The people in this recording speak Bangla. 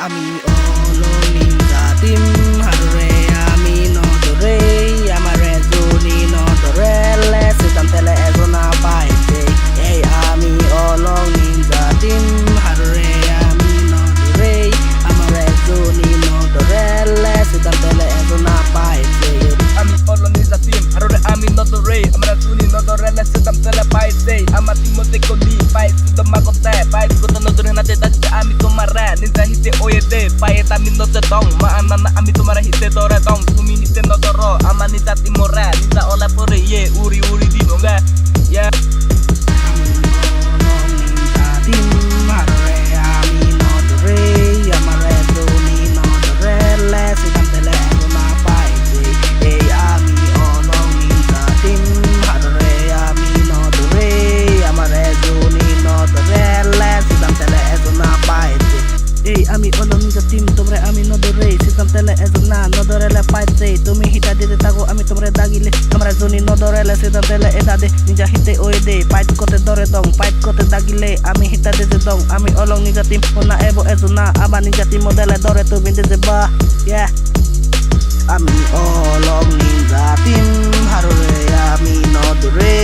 আমি অলংনিন জাতিম হাৰুৰে আমি নদৰে আমাৰে জনী নদৰে লেচিতাম তেলে এজনা পাইছে এই আমি অলংনিন জাতিম হাৰুৰে আমি নদৰে আমাৰে জনী নদৰে লেচিতাম তেলে এজনা পাইছে আমি অলংনিন জাতিম হাৰুৰে আমি নদৰে আমাৰ জনী নদৰে লেচিতাম তেলে পাইছে আমাৰ তিমতে কলি পাইছে তোমাকতে পাইছে কত নদৰে নাতে তাতে আমি তোমাৰে নিজা হিতে oyede pae tami no te dong ma anana ami tumara hite dore dong tumi hite no doro ama nita timora nita ola pore ye uri uri di nonga ya আমি অলং জাতিম তোমরা আমি নদরে সিস্টেম তেলে এজনা নদরেলে পাইছে তুমি হিটা দিতে থাকো আমি তোমরা দাগিলে আমরা জনি নদরেলে সিস্টেম তেলে এটা দে নিজা হিতে ওই দে পাইট কোতে দরে দং পাইট কোতে দাগিলে আমি হিটা দিতে দং আমি অলং জাতিম ওনা এব এজনা আবার জাতিম মডেলে দরে তুমি দিতে বা ইয়া আমি অলং জাতিম হাররে আমি নদরে